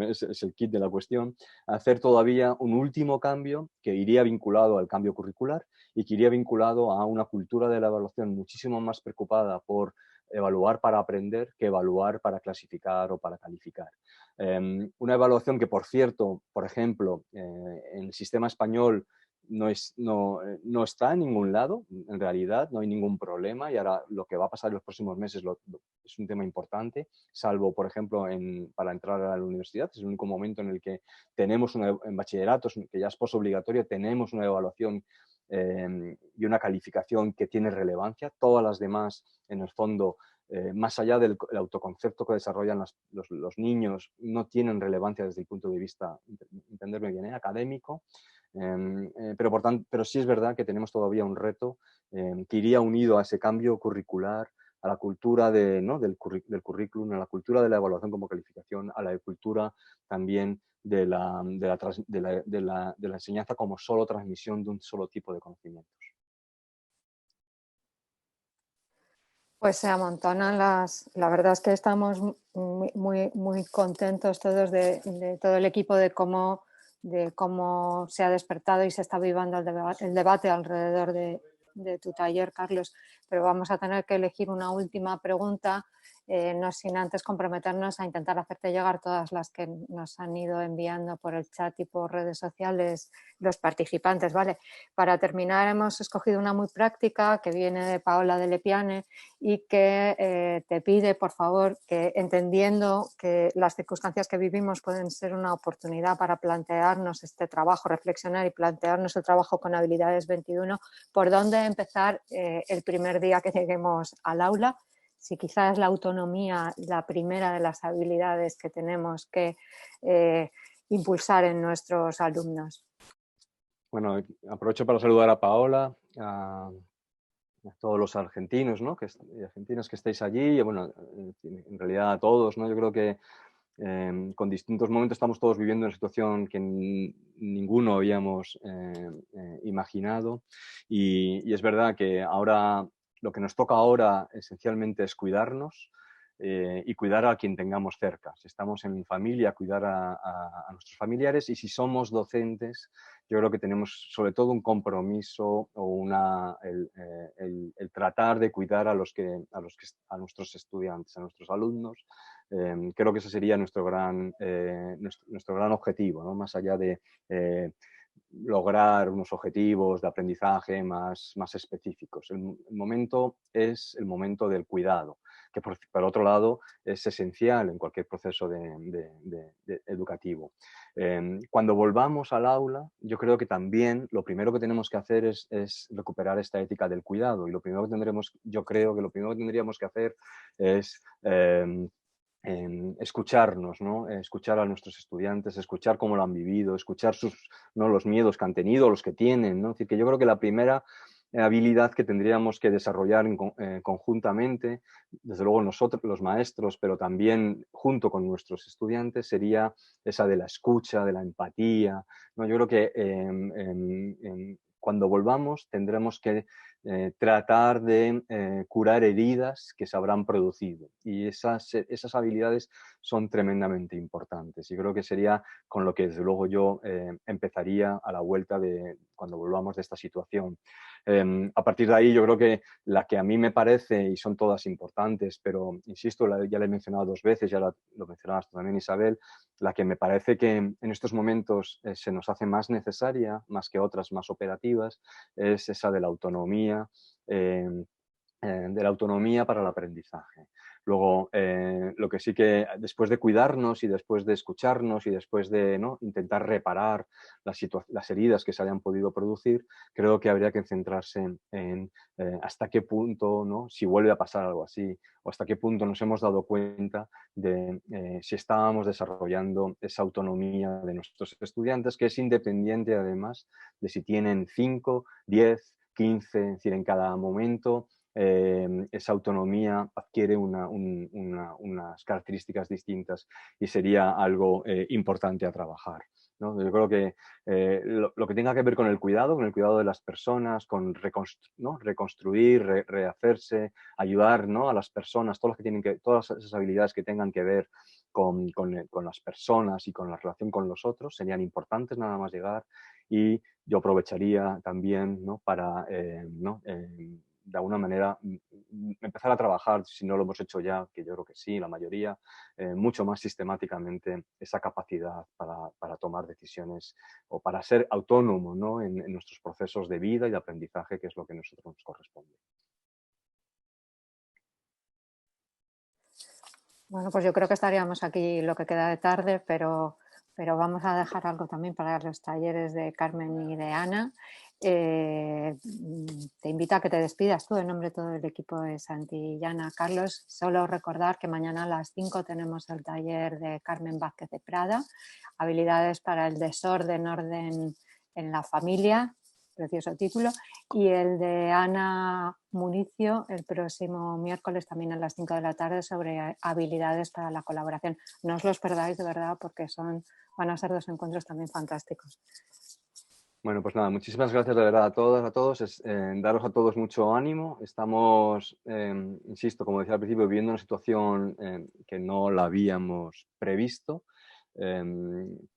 es el kit de la cuestión, hacer todavía un último cambio que iría vinculado al cambio curricular y que iría vinculado a una cultura de la evaluación muchísimo más preocupada por evaluar para aprender que evaluar para clasificar o para calificar. Una evaluación que, por cierto, por ejemplo, en el sistema español no está en ningún lado, en realidad no hay ningún problema, y ahora lo que va a pasar en los próximos meses es un tema importante, salvo, por ejemplo, para entrar a la universidad. Es el único momento en el que tenemos en bachilleratos, que ya es posobligatorio, tenemos una evaluación y una calificación que tiene relevancia. Todas las demás, en el fondo, más allá del autoconcepto que desarrollan los niños, no tienen relevancia desde el punto de vista, entenderme bien, académico. Pero sí es verdad que tenemos todavía un reto que iría unido a ese cambio curricular, a la cultura del currículum, a la cultura de la evaluación como calificación, a la cultura también de la enseñanza como solo transmisión de un solo tipo de conocimientos. Pues se amontonan la verdad es que estamos muy contentos todos de todo el equipo de cómo se ha despertado y se está vivando el debate alrededor de tu taller, Carlos. Pero vamos a tener que elegir una última pregunta, no sin antes comprometernos a intentar hacerte llegar todas las que nos han ido enviando por el chat y por redes sociales los participantes, ¿vale? Para terminar, hemos escogido una muy práctica que viene de Paola de Lepiane y que te pide, por favor, que entendiendo que las circunstancias que vivimos pueden ser una oportunidad para plantearnos este trabajo, reflexionar y plantearnos el trabajo con habilidades 21, por dónde empezar el primer día que lleguemos al aula, si quizás la autonomía, la primera de las habilidades que tenemos que impulsar en nuestros alumnos. Bueno, aprovecho para saludar a Paola, a todos los argentinos, ¿no? Y argentinas que estáis allí, y bueno, en realidad a todos, ¿no? Yo creo que con distintos momentos estamos todos viviendo una situación que ninguno habíamos imaginado, y es verdad que ahora lo que nos toca ahora esencialmente es cuidarnos y cuidar a quien tengamos cerca. Si estamos en familia, cuidar a nuestros familiares, y si somos docentes, yo creo que tenemos sobre todo un compromiso o el tratar de cuidar a nuestros estudiantes, a nuestros alumnos. Creo que ese sería nuestro gran objetivo, ¿no? Más allá de lograr unos objetivos de aprendizaje más específicos. El momento es el momento del cuidado, que por otro lado es esencial en cualquier proceso educativo. Cuando volvamos al aula, yo creo que también lo primero que tenemos que hacer es recuperar esta ética del cuidado, y yo creo que lo primero que tendríamos que hacer es escucharnos, ¿no? Escuchar a nuestros estudiantes, escuchar cómo lo han vivido, escuchar los miedos que han tenido, los que tienen, ¿no? Es decir, que yo creo que la primera habilidad que tendríamos que desarrollar conjuntamente, desde luego nosotros, los maestros, pero también junto con nuestros estudiantes, sería esa de la escucha, de la empatía, ¿no? Yo creo que cuando volvamos tendremos que tratar de curar heridas que se habrán producido. Y esas habilidades son tremendamente importantes. Y creo que sería con lo que desde luego yo empezaría a la vuelta de cuando volvamos de esta situación. A partir de ahí yo creo que la que a mí me parece, y son todas importantes, pero insisto, ya la he mencionado 2 veces, ya lo mencionabas tú también, Isabel, la que me parece que en estos momentos se nos hace más necesaria, más que otras más operativas, es esa de la autonomía para el aprendizaje. Luego, lo que sí que después de cuidarnos y después de escucharnos y después de, ¿no?, intentar reparar las heridas que se hayan podido producir, creo que habría que centrarse en hasta qué punto, ¿no?, si vuelve a pasar algo así, o hasta qué punto nos hemos dado cuenta de si estábamos desarrollando esa autonomía de nuestros estudiantes, que es independiente además de si tienen 5, 10, 15, es decir, en cada momento esa autonomía adquiere unas características distintas y sería algo importante a trabajar, ¿no? Yo creo que lo que tenga que ver con el cuidado de las personas, con reconstruir, rehacerse, ayudar, ¿no?, a las personas, todas esas habilidades que tengan que ver con las personas y con la relación con los otros serían importantes nada más llegar, y yo aprovecharía también, ¿no?, para de alguna manera empezar a trabajar, si no lo hemos hecho ya, que yo creo que sí, la mayoría, mucho más sistemáticamente esa capacidad para tomar decisiones o para ser autónomo, ¿no?, en nuestros procesos de vida y de aprendizaje, que es lo que a nosotros nos corresponde. Bueno, pues yo creo que estaríamos aquí lo que queda de tarde, pero vamos a dejar algo también para los talleres de Carmen y de Ana. Te invito a que te despidas tú en nombre de todo el equipo de Santillana. Carlos, solo recordar que mañana a las 5 tenemos el taller de Carmen Vázquez de Prada, habilidades para el desorden, orden en la familia, precioso título, y el de Ana Municio el próximo miércoles también a las 5 de la tarde sobre habilidades para la colaboración. No os los perdáis, de verdad, porque van a ser 2 encuentros también fantásticos. Bueno, pues nada, muchísimas gracias de verdad a todas, a todos. Daros a todos mucho ánimo. Estamos, insisto, como decía al principio, viviendo una situación que no la habíamos previsto.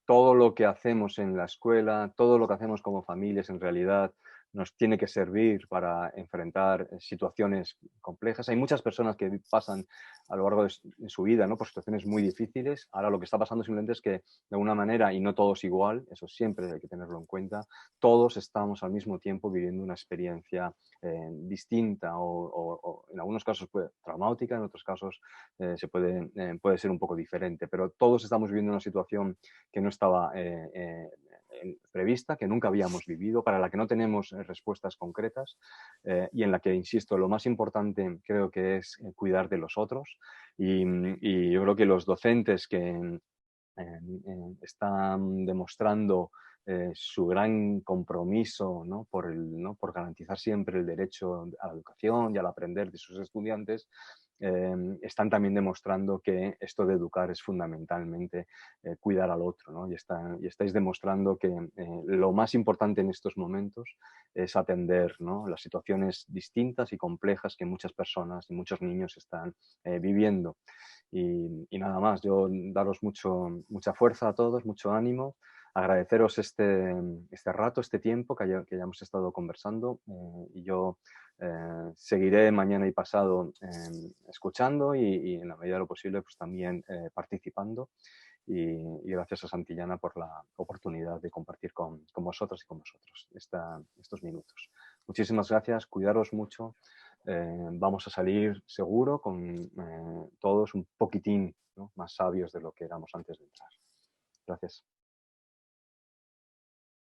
Todo lo que hacemos en la escuela, todo lo que hacemos como familias, en realidad nos tiene que servir para enfrentar situaciones complejas. Hay muchas personas que pasan a lo largo de su vida, ¿no?, por situaciones muy difíciles. Ahora lo que está pasando simplemente es que, de alguna manera, y no todos igual, eso siempre hay que tenerlo en cuenta, todos estamos al mismo tiempo viviendo una experiencia distinta o en algunos casos traumática, en otros casos puede ser un poco diferente, pero todos estamos viviendo una situación que no estaba prevista, que nunca habíamos vivido, para la que no tenemos respuestas concretas y en la que, insisto, lo más importante creo que es cuidar de los otros y yo creo que los docentes que están demostrando su gran compromiso, ¿no?, por garantizar siempre el derecho a la educación y al aprender de sus estudiantes, están también demostrando que esto de educar es fundamentalmente cuidar al otro, ¿no? Y estáis demostrando que lo más importante en estos momentos es atender, ¿no?, las situaciones distintas y complejas que muchas personas y muchos niños están viviendo. Y nada más, yo daros mucha fuerza a todos, mucho ánimo, agradeceros este rato, este tiempo que hayamos estado conversando y yo seguiré mañana y pasado escuchando y en la medida de lo posible pues también participando y gracias a Santillana por la oportunidad de compartir con vosotras y con vosotros estos minutos. Muchísimas gracias, cuidaros mucho. Vamos a salir seguro con todos un poquitín, ¿no?, más sabios de lo que éramos antes de entrar. Gracias.